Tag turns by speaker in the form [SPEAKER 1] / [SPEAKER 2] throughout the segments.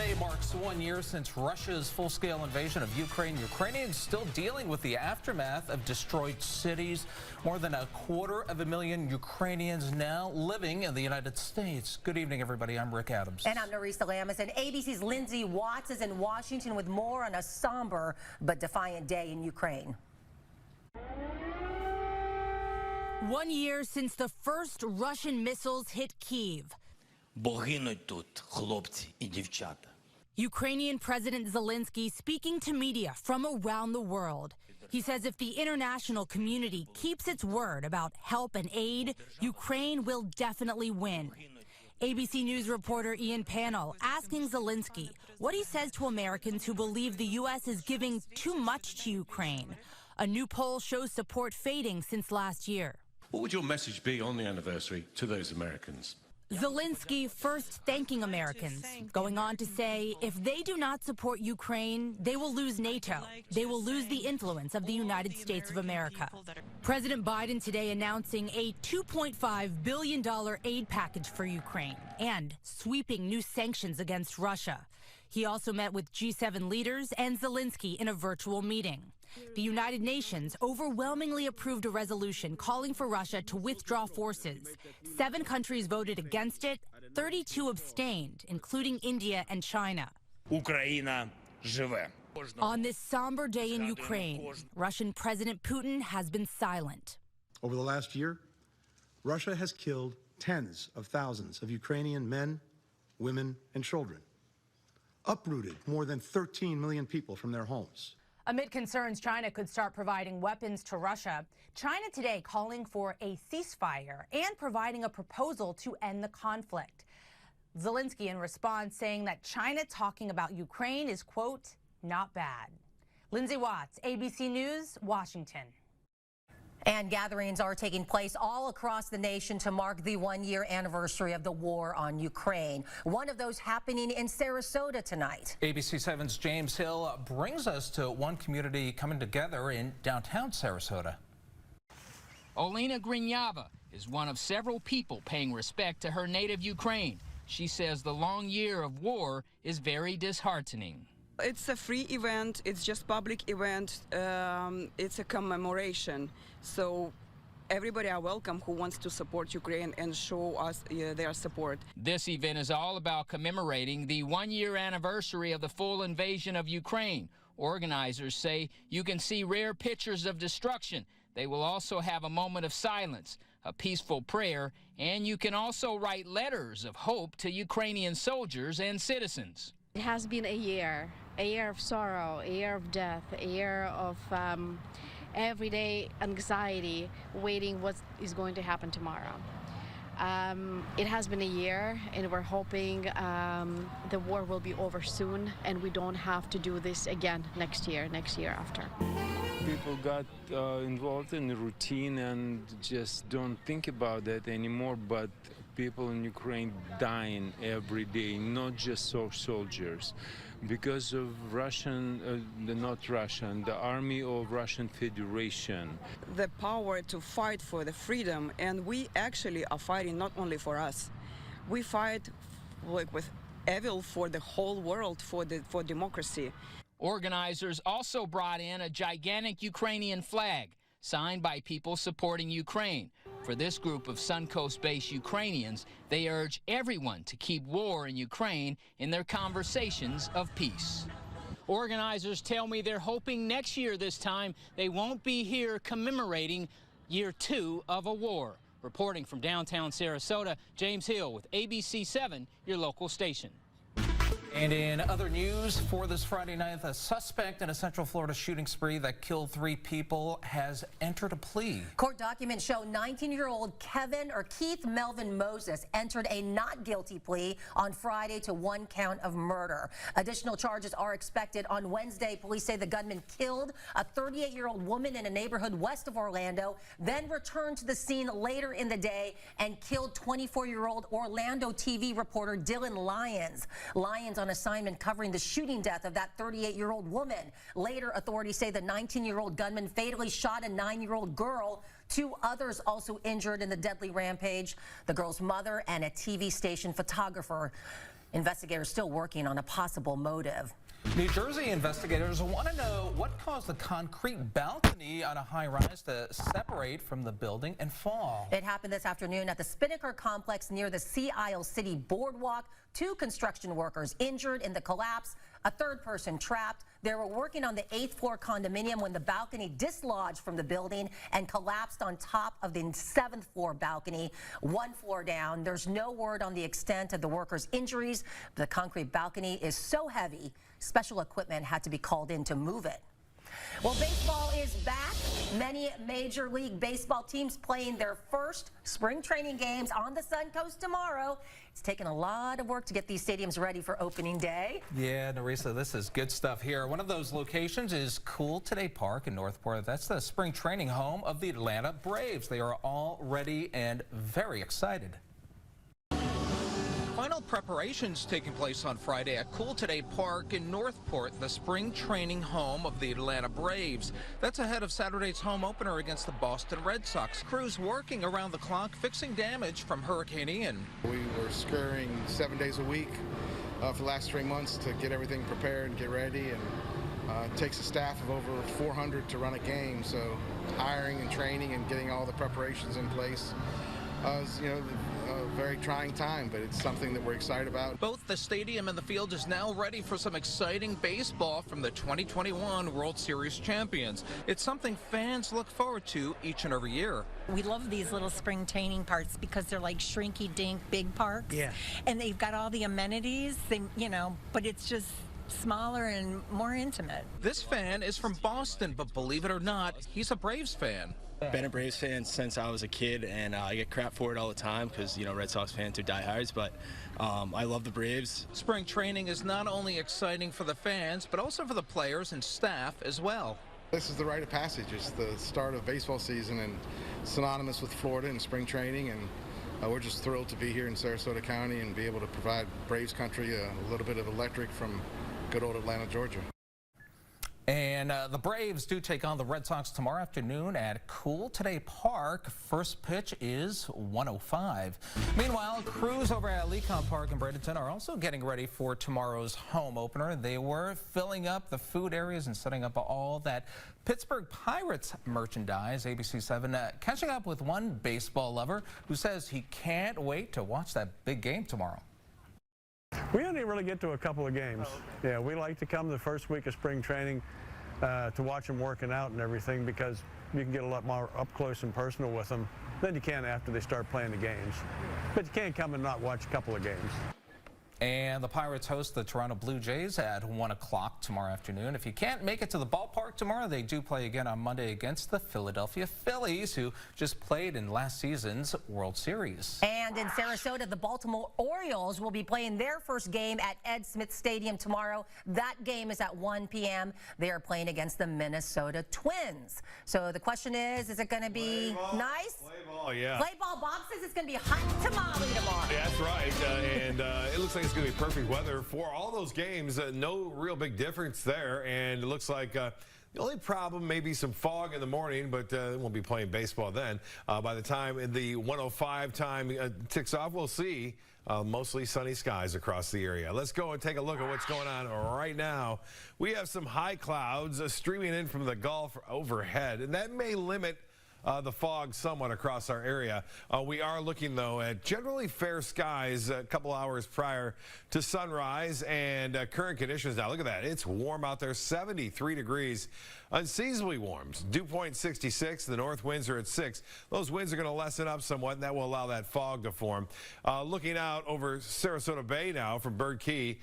[SPEAKER 1] Today marks 1 year since Russia's full-scale invasion of Ukraine. Ukrainians still dealing with the aftermath of destroyed cities. More than 250,000 Ukrainians now living in the United States. Good evening, everybody. I'm Rick Adams.
[SPEAKER 2] And I'm Nerissa Newscast. And ABC's Lindsay Watts is in Washington with more on a somber but defiant day in Ukraine.
[SPEAKER 3] 1 year since the first Russian missiles hit Kyiv.
[SPEAKER 4] Бо гинуть тут хлопці і дівчата.
[SPEAKER 3] Ukrainian President Zelensky speaking to media from around the world. He says if the international community keeps its word about help and aid, Ukraine will definitely win. ABC News reporter Ian Pannell asking Zelensky what he says to Americans who believe the U.S. is giving too much to Ukraine. A new poll shows support fading since last year.
[SPEAKER 5] What would your message be on the anniversary to those Americans?
[SPEAKER 3] Zelensky first thanking Americans, going on to say if they do not support Ukraine, they will lose NATO. They will lose the influence of the United States of America. President Biden today announcing a $2.5 billion aid package for Ukraine and sweeping new sanctions against Russia. He also met with G7 leaders and Zelensky in a virtual meeting. The United Nations overwhelmingly approved a resolution calling for Russia to withdraw forces. 7 countries voted against it, 32 abstained, including India and China.
[SPEAKER 4] Україна живе.
[SPEAKER 3] On this somber day in Ukraine, Russian President Putin has been silent.
[SPEAKER 6] Over the last year, Russia has killed tens of thousands of Ukrainian men, women, and children, uprooted more than 13 million people from their homes.
[SPEAKER 7] Amid concerns China could start providing weapons to Russia, China today calling for a ceasefire and providing a proposal to end the conflict. Zelensky in response saying that China talking about Ukraine is, quote, not bad. Lindsay Watts, ABC News, Washington.
[SPEAKER 2] And gatherings are taking place all across the nation to mark the 1-year anniversary of the war on Ukraine. One of those happening in Sarasota tonight.
[SPEAKER 1] ABC 7's James Hill brings us to one community coming together in downtown Sarasota.
[SPEAKER 8] Olena Grinyava is one of several people paying respect to her native Ukraine. She says the long year of war is very disheartening.
[SPEAKER 9] It's a free event, it's just public event, it's a commemoration. So everybody are welcome who wants to support Ukraine and show us their support.
[SPEAKER 8] This event is all about commemorating the 1-year anniversary of the full invasion of Ukraine. Organizers say you can see rare pictures of destruction. They will also have a moment of silence, a peaceful prayer, and you can also write letters of hope to Ukrainian soldiers and citizens.
[SPEAKER 10] It has been a year of sorrow, a year of death, a year of everyday anxiety, waiting what is going to happen tomorrow. It has been a year, and we're hoping the war will be over soon, and we don't have to do this again next year after.
[SPEAKER 11] People got involved in the routine and just don't think about that anymore, but people in Ukraine dying every day, not just soldiers, because of the army of Russian Federation.
[SPEAKER 9] The power to fight for the freedom, and we actually are fighting not only for us. We fight with evil for the whole world, for democracy.
[SPEAKER 8] Organizers also brought in a gigantic Ukrainian flag, signed by people supporting Ukraine. For this group of Suncoast-based Ukrainians, they urge everyone to keep war in Ukraine in their conversations of peace. Organizers tell me they're hoping next year this time they won't be here commemorating year 2 of a war. Reporting from downtown Sarasota, James Hill with ABC 7, your local station.
[SPEAKER 1] And in other news, for this Friday night, a suspect in a Central Florida shooting spree that killed 3 people has entered a plea.
[SPEAKER 2] Court documents show 19-year-old Keith Melvin Moses entered a not guilty plea on Friday to 1 count of murder. Additional charges are expected on Wednesday. Police say the gunman killed a 38-year-old woman in a neighborhood west of Orlando, then returned to the scene later in the day and killed 24-year-old Orlando TV reporter Dylan Lyons. Lyons on assignment covering the shooting death of that 38-year-old woman. Later, authorities say the 19-year-old gunman fatally shot a 9-year-old girl 2 others also injured in the deadly rampage. The girl's mother and a TV station photographer. Investigators still working on a possible motive.
[SPEAKER 1] New Jersey investigators want to know what caused the concrete balcony on a high-rise to separate from the building and fall.
[SPEAKER 2] It happened this afternoon at the Spinnaker complex near the Sea Isle City boardwalk. 2 construction workers injured in the collapse, a 3rd person trapped. They were working on the 8th floor condominium when the balcony dislodged from the building and collapsed on top of the 7th floor balcony, 1 floor down. There's no word on the extent of the workers' injuries. The concrete balcony is so heavy, special equipment had to be called in to move it. Well, baseball is back. Many Major League Baseball teams playing their first spring training games on the Sun Coast tomorrow. It's taken a lot of work to get these stadiums ready for opening day.
[SPEAKER 1] Yeah, Nerissa, this is good stuff here. One of those locations is Cool Today Park in Northport. That's the spring training home of the Atlanta Braves. They are all ready and very excited. Final preparations taking place on Friday at Cool Today Park in Northport, the spring training home of the Atlanta Braves. That's ahead of Saturday's home opener against the Boston Red Sox. Crews working around the clock fixing damage from Hurricane Ian.
[SPEAKER 12] We were scurrying 7 days a week for the last 3 months to get everything prepared and get ready. And it takes a staff of over 400 to run a game, so hiring and training and getting all the preparations in place is, a very trying time, but it's something that we're excited about.
[SPEAKER 1] Both the stadium and the field is now ready for some exciting baseball from the 2021 World Series champions. It's something fans look forward to each and every year.
[SPEAKER 13] We love these little spring training parks because they're like shrinky-dink big parks. Yeah. And they've got all the amenities, but it's just smaller and more intimate.
[SPEAKER 1] This fan is from Boston, but believe it or not, he's a Braves fan.
[SPEAKER 14] Been a Braves fan since I was a kid, and I get crap for it all the time because, Red Sox fans are diehards, but I love the Braves.
[SPEAKER 1] Spring training is not only exciting for the fans, but also for the players and staff as well.
[SPEAKER 12] This is the rite of passage. It's the start of baseball season and synonymous with Florida and spring training, and we're just thrilled to be here in Sarasota County and be able to provide Braves country a little bit of electric from good old Atlanta, Georgia.
[SPEAKER 1] And the Braves do take on the Red Sox tomorrow afternoon at Cool Today Park. First pitch is 1:05. Meanwhile, crews over at Lecon Park in Bradenton are also getting ready for tomorrow's home opener. They were filling up the food areas and setting up all that Pittsburgh Pirates merchandise. ABC 7 catching up with one baseball lover who says he can't wait to watch that big game tomorrow.
[SPEAKER 15] We only really get to a couple of games. Yeah, we like to come the first week of spring training to watch them working out and everything because you can get a lot more up close and personal with them than you can after they start playing the games. But you can't come and not watch a couple of games.
[SPEAKER 1] And the Pirates host the Toronto Blue Jays at 1 o'clock tomorrow afternoon. If you can't make it to the ballpark tomorrow, they do play again on Monday against the Philadelphia Phillies, who just played in last season's World Series.
[SPEAKER 2] And in Sarasota, the Baltimore Orioles will be playing their first game at Ed Smith Stadium tomorrow. That game is at 1 p.m. They are playing against the Minnesota Twins. So the question is it going to be nice?
[SPEAKER 16] Play ball, yeah.
[SPEAKER 2] Play ball. Bob says it's going to be hot tamale tomorrow.
[SPEAKER 16] Yeah, that's right. And it looks like it's going to be perfect weather for all those games. No real big difference there. And it looks like the only problem may be some fog in the morning, but won't be playing baseball then. By the time the 1:05 time ticks off, we'll see mostly sunny skies across the area. Let's go and take a look at what's going on right now. We have some high clouds streaming in from the Gulf overhead, and that may limit the fog somewhat across our area. We are looking, though, at generally fair skies a couple hours prior to sunrise and current conditions. Now, look at that. It's warm out there, 73 degrees. Unseasonably warm. Dew point 66. The north winds are at 6. Those winds are going to lessen up somewhat, and that will allow that fog to form. Looking out over Sarasota Bay now from Bird Key,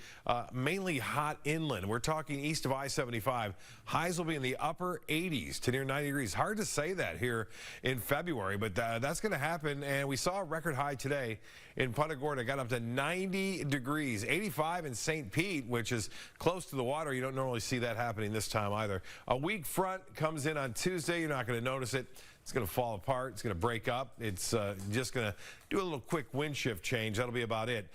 [SPEAKER 16] mainly hot inland. We're talking east of I-75. Highs will be in the upper 80s to near 90 degrees. Hard to say that here in February, but that's going to happen. And we saw a record high today in Punta Gorda. Got up to 90 degrees, 85 in St. Pete, which is close to the water. You don't normally see that happening this time either. A weak front comes in on Tuesday. You're not going to notice it. It's going to fall apart. It's going to break up. It's just going to do a little quick wind shift change. That'll be about it.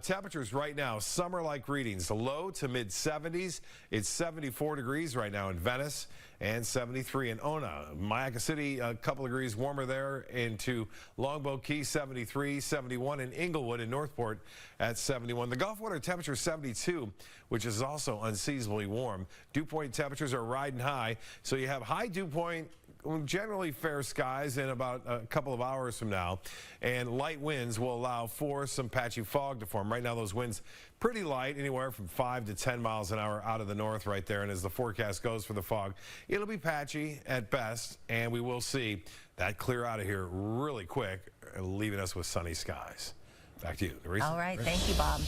[SPEAKER 16] Temperatures right now, summer-like readings. The low to mid-70s. It's 74 degrees right now in Venice and 73 in Ona. Mayaca City, a couple of degrees warmer there. Into Longboat Key, 73, 71 in Inglewood and Northport at 71. The Gulf water temperature 72, which is also unseasonably warm. Dew point temperatures are riding high, so you have high dew point, generally fair skies in about a couple of hours from now, and light winds will allow for some patchy fog to form. Right now those winds pretty light, anywhere from 5 to 10 miles an hour out of the north right there, and as the forecast goes for the fog, it'll be patchy at best, and we will see that clear out of here really quick, leaving us with sunny skies. Back to you, Nerissa.
[SPEAKER 2] All right, thank you, Bob.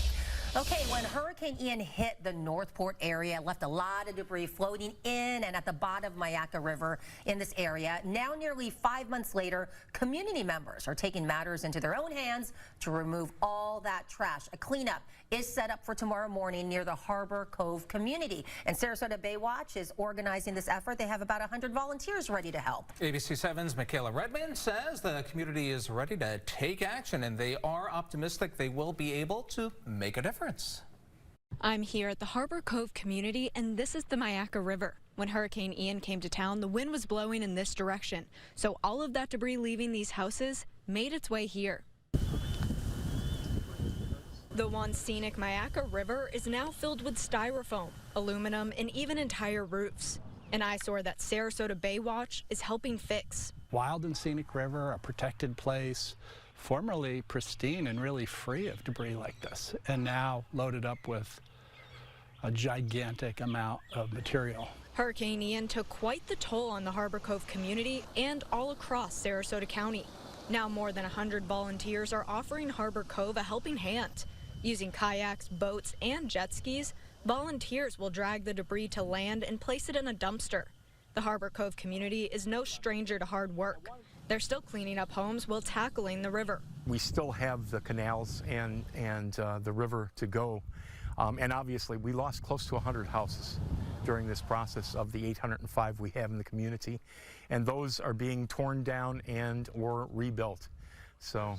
[SPEAKER 2] Okay, when Hurricane Ian hit the Northport area, left a lot of debris floating in and at the bottom of Mayaca River in this area. Now, nearly 5 months later, community members are taking matters into their own hands to remove all that trash. A cleanup is set up for tomorrow morning near the Harbor Cove community. And Sarasota Baywatch is organizing this effort. They have about 100 volunteers ready to help.
[SPEAKER 1] ABC 7's Michaela Redmond says the community is ready to take action, and they are optimistic they will be able to make a difference.
[SPEAKER 17] I'm here at the Harbor Cove community, and this is the Mayaca River. When Hurricane Ian came to town, the wind was blowing in this direction, so all of that debris leaving these houses made its way here. The once scenic Mayaca River is now filled with styrofoam, aluminum, and even entire roofs. An eyesore that Sarasota Baywatch is helping fix.
[SPEAKER 18] Wild and scenic river, a protected place, formerly pristine and really free of debris like this, and now loaded up with a gigantic amount of material.
[SPEAKER 17] Hurricane Ian took quite the toll on the Harbor Cove community and all across Sarasota County. Now more than 100 volunteers are offering Harbor Cove a helping hand. Using kayaks, boats, and jet skis, volunteers will drag the debris to land and place it in a dumpster. The Harbor Cove community is no stranger to hard work. They're still cleaning up homes while tackling the river.
[SPEAKER 19] We still have the canals and the river to go. And obviously, we lost close to 100 houses during this process of the 805 we have in the community. And those are being torn down and or rebuilt. So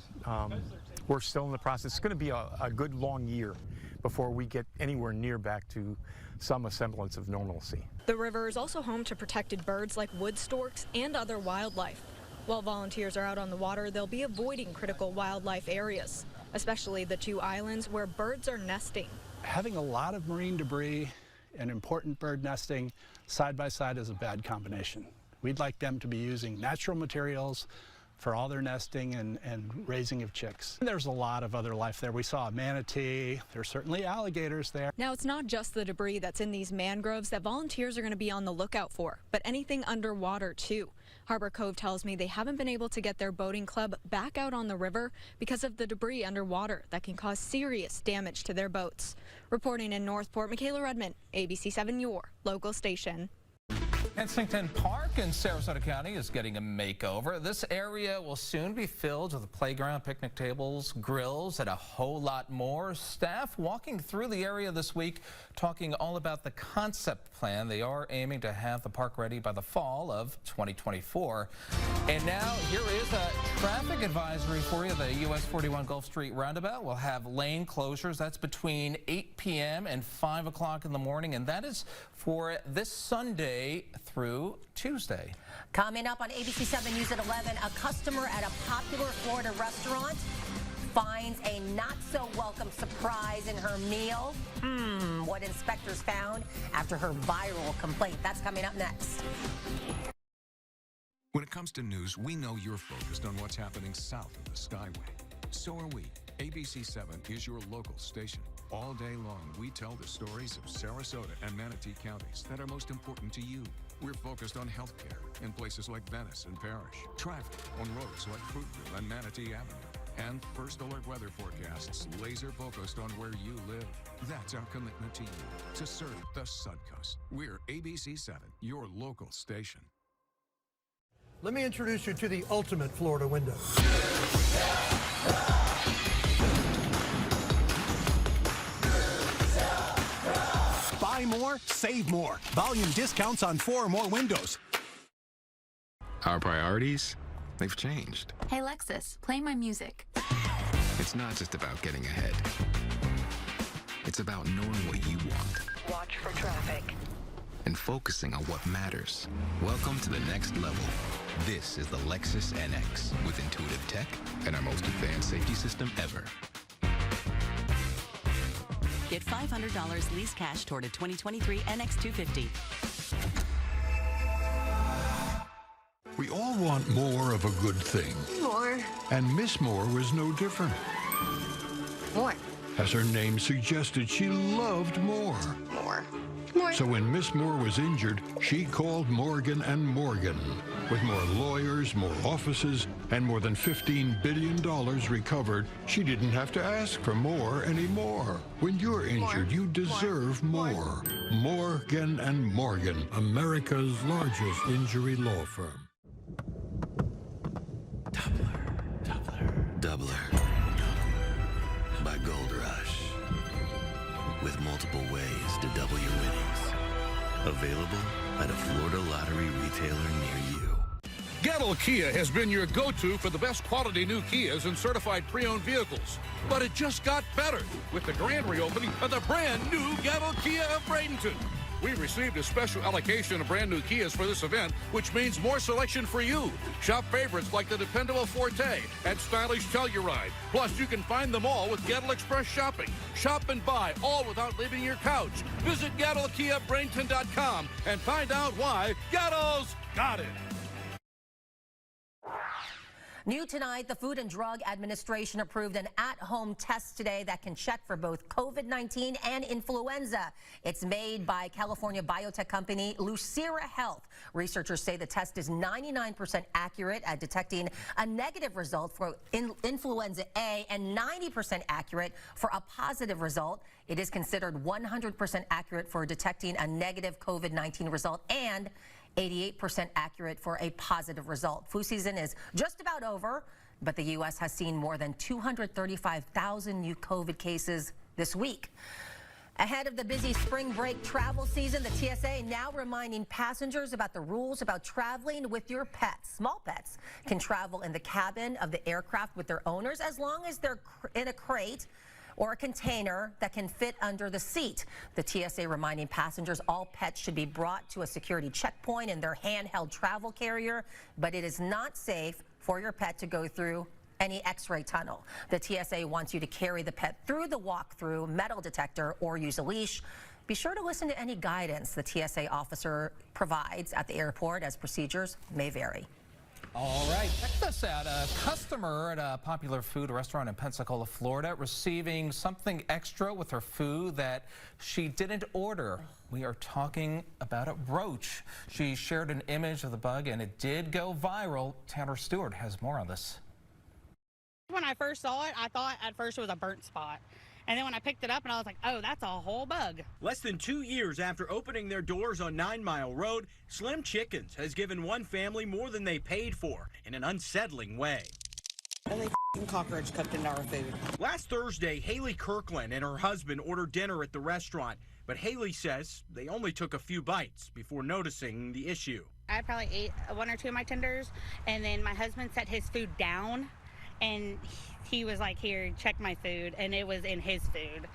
[SPEAKER 19] we're still in the process. It's going to be a good long year before we get anywhere near back to some semblance of normalcy.
[SPEAKER 17] The river is also home to protected birds like wood storks and other wildlife. While volunteers are out on the water, they'll be avoiding critical wildlife areas, especially the 2 islands where birds are nesting.
[SPEAKER 18] Having a lot of marine debris and important bird nesting side by side is a bad combination. We'd like them to be using natural materials for all their nesting and raising of chicks. There's a lot of other life there. We saw a manatee. There's certainly alligators there.
[SPEAKER 17] Now, it's not just the debris that's in these mangroves that volunteers are going to be on the lookout for, but anything underwater too. Harbor Cove tells me they haven't been able to get their boating club back out on the river because of the debris underwater that can cause serious damage to their boats. Reporting in Northport, Michaela Redmond, ABC 7, your local station.
[SPEAKER 1] Kensington Park in Sarasota County is getting a makeover. This area will soon be filled with a playground, picnic tables, grills, and a whole lot more. Staff walking through the area this week talking all about the concept plan. They are aiming to have the park ready by the fall of 2024. And now here is a traffic advisory for you. The US 41 Gulf Street roundabout will have lane closures. That's between 8 p.m. and 5 o'clock in the morning, and that is for this Sunday through Tuesday.
[SPEAKER 2] Coming up on ABC 7 News at 11, a customer at a popular Florida restaurant finds a not-so-welcome surprise in her meal. What inspectors found after her viral complaint. That's coming up next.
[SPEAKER 20] When it comes to news, we know you're focused on what's happening south of the Skyway. So are we. ABC 7 is your local station. All day long, we tell the stories of Sarasota and Manatee counties that are most important to you. We're focused on healthcare in places like Venice and Parrish, traffic on roads like Fruitville and Manatee Avenue, and first alert weather forecasts laser focused on where you live. That's our commitment to you, to serve the Suncoast. We're ABC 7, your local station.
[SPEAKER 21] Let me introduce you to the ultimate Florida window. Buy more, save more. Volume discounts on 4 or more windows.
[SPEAKER 5] Our priorities, they've changed.
[SPEAKER 22] Hey Lexus, play my music.
[SPEAKER 5] It's not just about getting ahead. It's about knowing what you want.
[SPEAKER 23] Watch for traffic.
[SPEAKER 5] And focusing on what matters. Welcome to the next level. This is the Lexus NX with intuitive tech and our most advanced safety system ever.
[SPEAKER 24] Get $500 lease cash toward a 2023 NX250.
[SPEAKER 25] We all want more of a good thing.
[SPEAKER 23] More.
[SPEAKER 25] And Miss Moore was no different.
[SPEAKER 23] More.
[SPEAKER 25] As her name suggested, she loved more.
[SPEAKER 23] More. More.
[SPEAKER 25] So when Miss Moore was injured, she called Morgan & Morgan. With more lawyers, more offices, and more than $15 billion recovered, she didn't have to ask for more anymore. When you're injured, you deserve more. Morgan & Morgan, America's largest injury law firm.
[SPEAKER 26] Doubler by Gold Rush. With multiple ways to double your winnings. Available at a Florida Lottery retailer near you.
[SPEAKER 27] Gettle Kia has been your go-to for the best quality new Kias and certified pre-owned vehicles. But it just got better with the grand reopening of the brand new Gettle Kia of Bradenton. We received a special allocation of brand new Kias for this event, which means more selection for you. Shop favorites like the dependable Forte and stylish Telluride. Plus, you can find them all with Gettle Express Shopping. Shop and buy, all without leaving your couch. Visit GettleKiaBradenton.com and find out why Gettle's got it.
[SPEAKER 2] New tonight, the Food and Drug Administration approved an at-home test today that can check for both COVID-19 and influenza. It's made by California biotech company Lucira Health. Researchers say the test is 99% accurate at detecting a negative result for influenza A and 90% accurate for a positive result. It is considered 100% accurate for detecting a negative COVID-19 result and 88% accurate for a positive result. Flu season is just about over, but the U.S. has seen more than 235,000 new COVID cases this week. Ahead of the busy spring break travel season, the TSA now reminding passengers about the rules about traveling with your pets. Small pets can travel in the cabin of the aircraft with their owners as long as they're in a crate or a container that can fit under the seat. The TSA reminding passengers all pets should be brought to a security checkpoint in their handheld travel carrier, but it is not safe for your pet to go through any X-ray tunnel. The TSA wants you to carry the pet through the walk-through metal detector or use a leash. Be sure to listen to any guidance the TSA officer provides at the airport, as procedures may vary.
[SPEAKER 1] All right, check this out. A customer at a popular food restaurant in Pensacola, Florida, receiving something extra with her food that she didn't order. We are talking about a roach. She shared an image of the bug and it did go viral. Tanner Stewart has more on this.
[SPEAKER 28] When I first saw it, I thought at first it was a burnt spot. And then when I picked it up and I was like, oh, that's a whole bug.
[SPEAKER 29] Less than 2 years after opening their doors on 9 Mile Road, Slim Chickens has given one family more than they paid for in an unsettling way.
[SPEAKER 30] And they f***ing cockroach cooked into our food.
[SPEAKER 29] Last Thursday, Haley Kirkland and her husband ordered dinner at the restaurant, but Haley says they only took a few bites before noticing the issue.
[SPEAKER 28] I probably ate 1 or 2 of my tenders, and then my husband set his food down, and he was like, here, check my food, and it was in his food.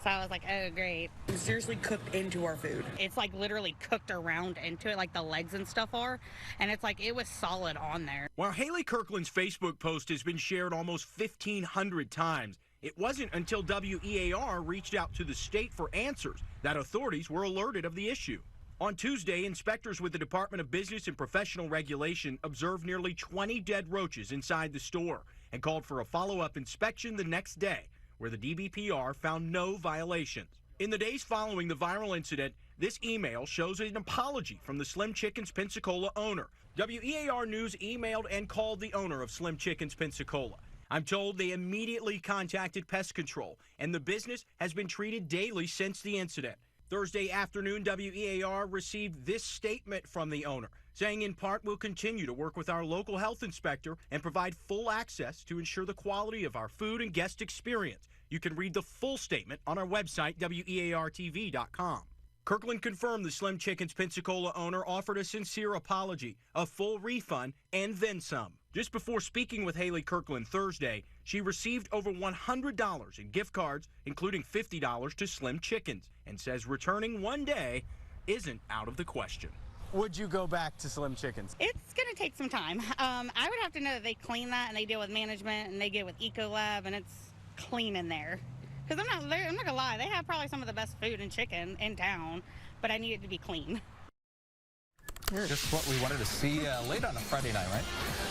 [SPEAKER 28] So I was like, oh, great.
[SPEAKER 30] It's seriously cooked into our food.
[SPEAKER 28] It's like literally cooked around into it, like the legs and stuff are, and it's like it was solid on there.
[SPEAKER 29] While Haley Kirkland's Facebook post has been shared almost 1,500 times, it wasn't until WEAR reached out to the state for answers that authorities were alerted of the issue. On Tuesday, inspectors with the Department of Business and Professional Regulation observed nearly 20 dead roaches inside the store and called for a follow-up inspection the next day, where the DBPR found no violations. In the days following the viral incident, this email shows an apology from the Slim Chickens Pensacola owner. WEAR News emailed and called the owner of Slim Chickens Pensacola. I'm told they immediately contacted pest control, and the business has been treated daily since the incident. Thursday afternoon, WEAR received this statement from the owner, saying in part, we'll continue to work with our local health inspector and provide full access to ensure the quality of our food and guest experience. You can read the full statement on our website, WEARTV.com. Kirkland confirmed the Slim Chickens Pensacola owner offered a sincere apology, a full refund, and then some. Just before speaking with Haley Kirkland Thursday, she received over $100 in gift cards, including $50 to Slim Chickens, and says returning one day isn't out of the question.
[SPEAKER 3] Would you go back to Slim Chickens?
[SPEAKER 28] It's going to take some time. I would have to know that they clean that and they deal with management and they deal with Ecolab and it's clean in there. Because I'm not going to lie, they have probably some of the best food and chicken in town, but I need it to be clean.
[SPEAKER 1] Just what we wanted to see late on a Friday night, right?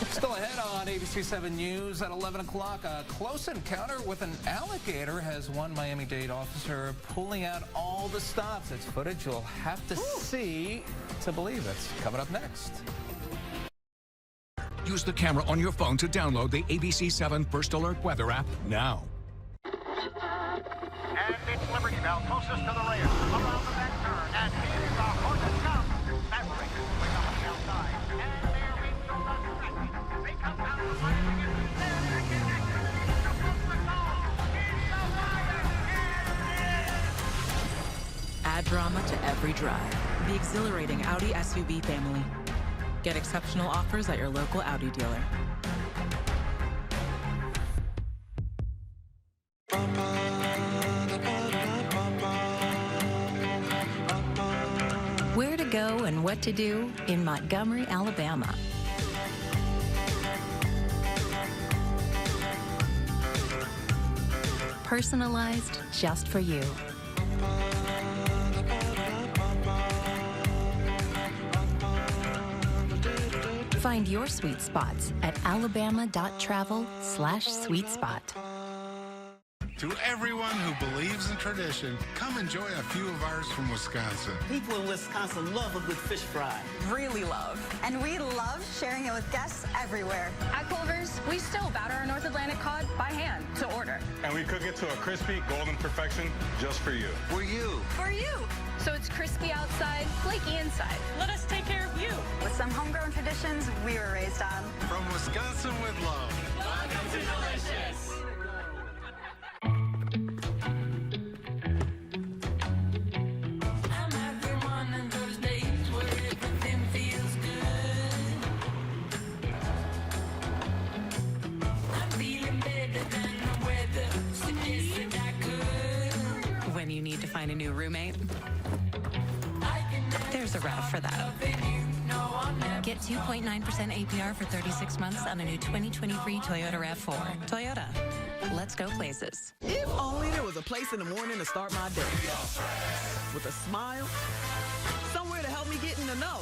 [SPEAKER 1] Still ahead on ABC 7 News at 11 o'clock, a close encounter with an alligator has one Miami-Dade officer pulling out all the stops. It's footage you'll have to see to believe it. Coming up next.
[SPEAKER 20] Use the camera on your phone to download the ABC 7 First Alert Weather app now.
[SPEAKER 4] And it's Liberty Bell closest to the rail. Around the back turn. And here's our horses come. Maverick way up the outside. And they're being so undistracted. They come down the line to get through there. They're connected. The front the song. It's the wire.
[SPEAKER 6] Add drama to every drive. The exhilarating Audi SUV family. Get exceptional offers at your local Audi dealer.
[SPEAKER 7] Where to go and what to do in Montgomery, Alabama. Personalized just for you. Find your sweet spots at alabama.travel/sweetspot.
[SPEAKER 8] To everyone who believes in tradition, come enjoy a few of ours from Wisconsin.
[SPEAKER 9] People in Wisconsin love a good fish fry.
[SPEAKER 10] Really love. And we love sharing it with guests everywhere.
[SPEAKER 11] At Culver's, we still batter our North Atlantic cod by hand to order.
[SPEAKER 13] And we cook it to a crispy, golden perfection just for you.
[SPEAKER 8] For you.
[SPEAKER 11] For you. So it's crispy outside, flaky inside. Let us take care of you.
[SPEAKER 10] With some homegrown traditions we were raised on.
[SPEAKER 8] From Wisconsin with love.
[SPEAKER 11] Welcome to Delicious.
[SPEAKER 7] When you need to find a new roommate, there's a route for that. Get 2.9% APR for 36 months on a new 2023 Toyota RAV4. Toyota, let's go places.
[SPEAKER 14] If only there was a place in the morning to start my day. With a smile, somewhere to help me get in the know.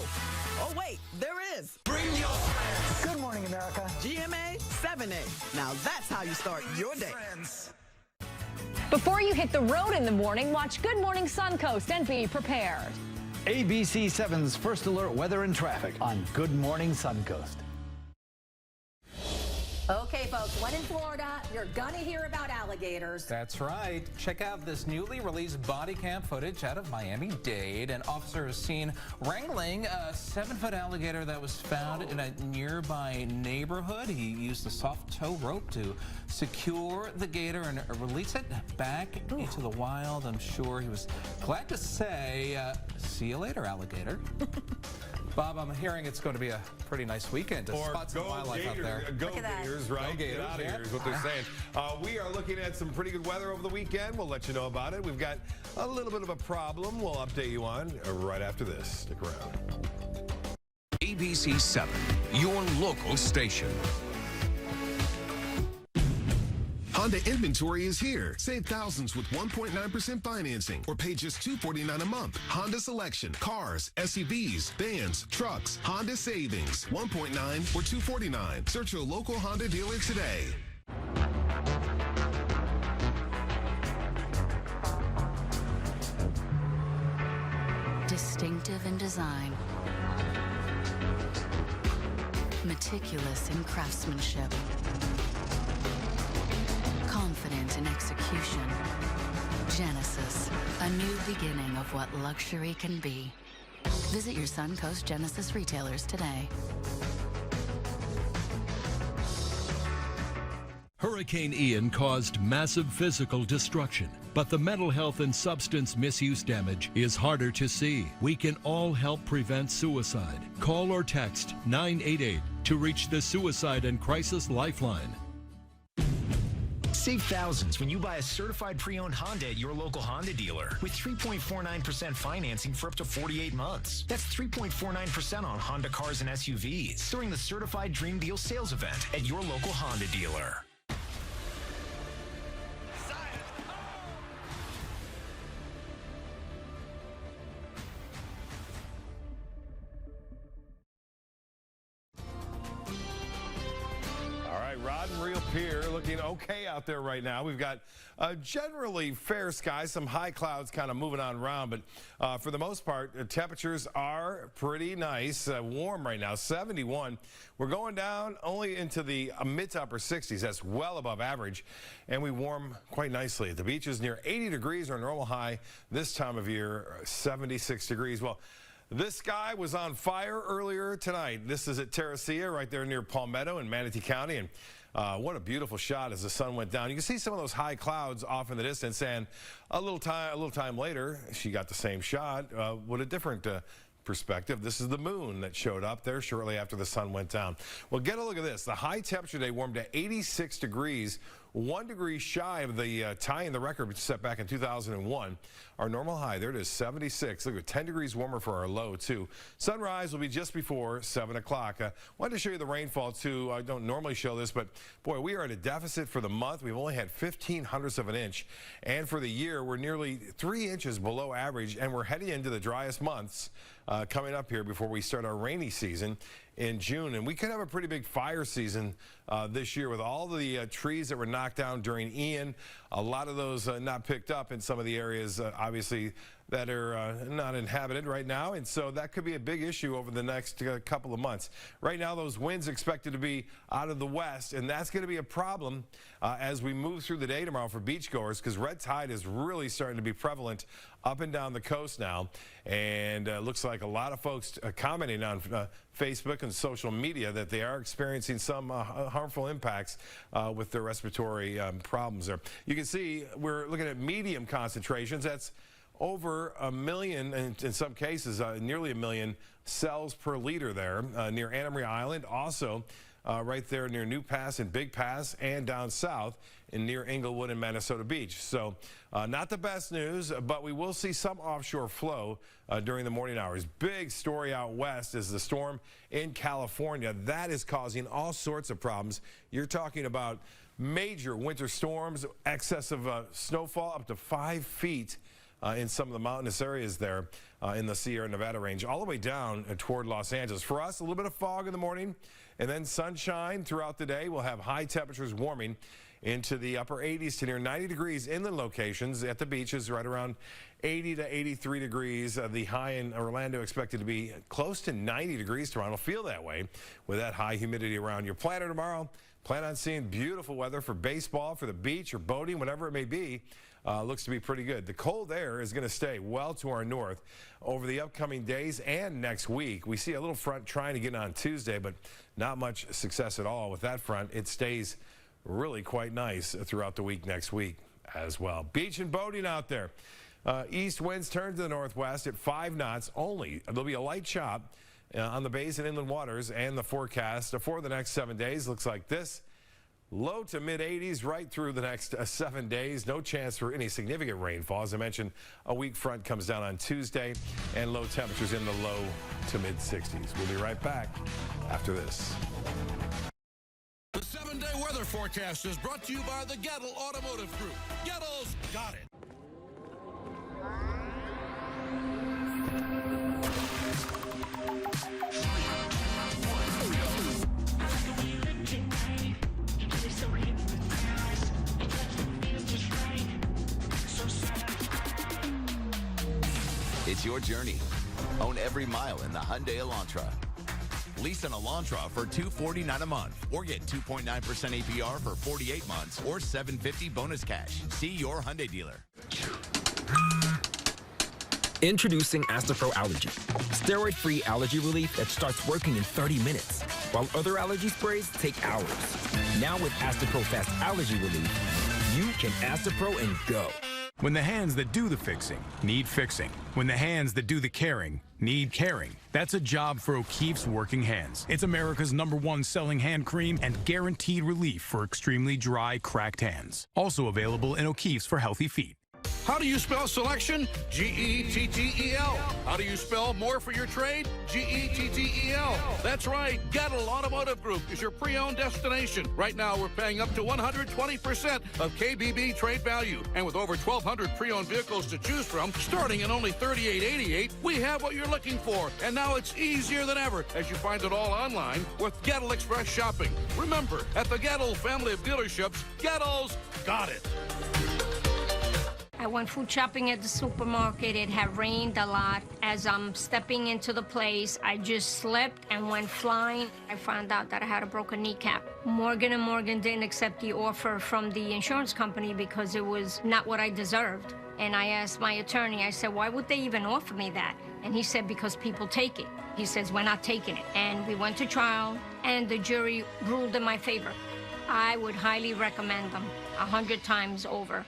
[SPEAKER 14] Oh wait, there is. Bring your friends.
[SPEAKER 21] Good morning, America.
[SPEAKER 14] GMA 7A. Now that's how you start your day.
[SPEAKER 31] Before you hit the road in the morning, watch Good Morning Suncoast and be prepared.
[SPEAKER 32] ABC 7's First Alert Weather and Traffic on Good Morning Suncoast.
[SPEAKER 2] Okay, folks, when in Florida, you're gonna hear about alligators.
[SPEAKER 1] That's right. Check out this newly released body cam footage out of Miami-Dade. An officer is seen wrangling a 7-foot alligator that was found in a nearby neighborhood. He used a soft tow rope to secure the gator and release it back into the wild. I'm sure he was glad to say, see you later, alligator. Bob, I'm hearing it's going to be a pretty nice weekend to spot some wildlife out there.
[SPEAKER 16] Go Gators, right? Get out of here is what they're saying. We are looking at some pretty good weather over the weekend. We'll let you know about it. We've got a little bit of a problem we'll update you on right after this. Stick around.
[SPEAKER 20] ABC 7, your local station.
[SPEAKER 33] Honda inventory is here. Save thousands with 1.9% financing or pay just $249 a month. Honda selection, cars, SUVs, vans, trucks, Honda savings, 1.9 or $249. Search your local Honda dealer today.
[SPEAKER 24] Distinctive in design. Meticulous in craftsmanship. Confident in execution. Genesis, a new beginning of what luxury can be. Visit your Suncoast Genesis retailers today.
[SPEAKER 5] Hurricane Ian caused massive physical destruction, but the mental health and substance misuse damage is harder to see. We can all help prevent suicide. Call or text 988 to reach the Suicide and Crisis Lifeline.
[SPEAKER 12] Save thousands when you buy a certified pre-owned Honda at your local Honda dealer with 3.49% financing for up to 48 months. That's 3.49% on Honda cars and SUVs during the Certified Dream Deal sales event at your local Honda dealer.
[SPEAKER 16] Rod and Reel Pier looking okay out there right now. We've got generally fair skies, some high clouds kind of moving on around, but for the most part, temperatures are pretty nice, warm right now, 71. We're going down only into the mid to upper 60s. That's well above average, and we warm quite nicely. At the beaches near 80 degrees, our normal high this time of year, 76 degrees. Well, this sky was on fire earlier tonight. This is at Terracea, right there near Palmetto in Manatee County, and what a beautiful shot as the sun went down. You can see some of those high clouds off in the distance, and a little time later, she got the same shot with a different perspective. This is the moon that showed up there shortly after the sun went down. Well, get a look at this. The high temperature today warmed to 86 degrees, 1 degree shy of the tying the record set back in 2001. Our normal high, there it is, 76. Look at 10 degrees warmer for our low, too. Sunrise will be just before 7 o'clock. Wanted to show you the rainfall, too. I don't normally show this, but boy, we are at a deficit for the month. We've only had 0.15 of an inch. And for the year, we're nearly 3 inches below average, and we're heading into the driest months coming up here before we start our rainy season in June. And we could have a pretty big fire season this year with all the trees that were knocked down during Ian. A lot of those not picked up in some of the areas, obviously, that are not inhabited right now. And so that could be a big issue over the next couple of months. Right now, those winds expected to be out of the west, and that's going to be a problem as we move through the day tomorrow for beachgoers, because red tide is really starting to be prevalent up and down the coast now. And looks like a lot of folks commenting on Facebook and social media that they are experiencing some harmful impacts with their respiratory problems there. You can see we're looking at medium concentrations. That's over 1 million, and in some cases, nearly 1 million cells per liter there near Anna Maria Island. Also, right there near New Pass and Big Pass, and down south in near Englewood and Minnesota Beach. So not the best news, but we will see some offshore flow during the morning hours. Big story out west is the storm in California. That is causing all sorts of problems. You're talking about major winter storms, excess of snowfall up to 5 feet in some of the mountainous areas there in the Sierra Nevada range, all the way down toward Los Angeles. For us, a little bit of fog in the morning and then sunshine throughout the day. We'll have high temperatures warming into the upper 80s to near 90 degrees inland locations. At the beaches, right around 80 to 83 degrees. The high in Orlando expected to be close to 90 degrees tomorrow. It'll feel that way with that high humidity around your planner tomorrow. Plan on seeing beautiful weather for baseball, for the beach, or boating, whatever it may be. Looks to be pretty good. The cold air is going to stay well to our north over the upcoming days and next week. We see a little front trying to get on Tuesday, but not much success at all with that front. It stays really quite nice throughout the week next week as well. Beach and boating out there. East winds turn to the northwest at 5 knots only. There'll be a light chop on the bays and inland waters, and the forecast for the next 7 days looks like this. Low to mid 80s right through the next 7 days. No chance for any significant rainfall. As I mentioned, a weak front comes down on Tuesday, and low temperatures in the low to mid 60s. We'll be right back after this.
[SPEAKER 15] The 7-day weather forecast is brought to you by the Gettle Automotive Group. Gettle's got it.
[SPEAKER 17] It's your journey. Own every mile in the Hyundai Elantra. Lease an Elantra for $249 a month, or get 2.9% APR for 48 months, or $750 bonus cash. See your Hyundai dealer.
[SPEAKER 18] Introducing Astapro Allergy, steroid-free allergy relief that starts working in 30 minutes.
[SPEAKER 3] while other allergy sprays take hours. Now with Astapro Fast Allergy Relief, you can Astapro and go.
[SPEAKER 4] When the hands that do the fixing need fixing. When the hands that do the caring need caring. That's a job for O'Keeffe's Working Hands. It's America's #1 selling hand cream and guaranteed relief for extremely dry, cracked hands. Also available in O'Keeffe's for healthy feet.
[SPEAKER 15] How do you spell selection? G-E-T-T-E-L. How do you spell more for your trade? G-E-T-T-E-L. That's right. Gettle Automotive Group is your pre-owned destination. Right now, we're paying up to 120% of KBB trade value. And with over 1,200 pre-owned vehicles to choose from, starting at only $38.88, we have what you're looking for. And now it's easier than ever as you find it all online with Gettle Express Shopping. Remember, at the Gettle family of dealerships, Gettle's got it.
[SPEAKER 6] I went food shopping at the supermarket. It had rained a lot. As I'm stepping into the place, I just slipped and went flying. I found out that I had a broken kneecap. Morgan & Morgan didn't accept the offer from the insurance company because it was not what I deserved. And I asked my attorney, I said, why would they even offer me that? And he said, because people take it. He says, we're not taking it. And we went to trial, and the jury ruled in my favor. I would highly recommend them 100 times over.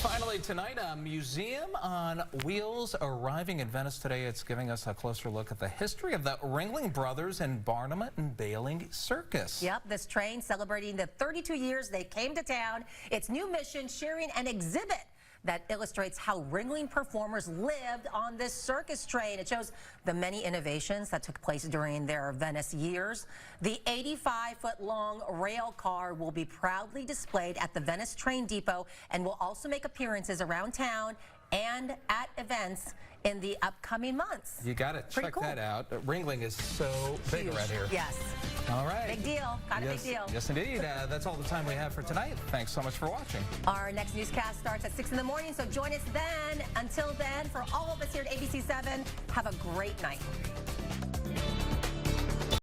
[SPEAKER 1] Finally tonight, a museum on wheels arriving in Venice today. It's giving us a closer look at the history of the Ringling Brothers and Barnum and Bailey Circus.
[SPEAKER 2] Yep, this train celebrating the 32 years they came to town. Its new mission, sharing an exhibit that illustrates how Ringling performers lived on this circus train. It shows the many innovations that took place during their Venice years. The 85-foot-long rail car will be proudly displayed at the Venice Train Depot and will also make appearances around town and at events in the upcoming months.
[SPEAKER 1] You got to check that out. Ringling is so big around here.
[SPEAKER 2] Yes.
[SPEAKER 1] All right.
[SPEAKER 2] Big deal. Got a big deal.
[SPEAKER 1] Yes, indeed. That's all the time we have for tonight. Thanks so much for watching.
[SPEAKER 2] Our next newscast starts at 6 in the morning, so join us then. Until then, for all of us here at ABC 7, have a great night.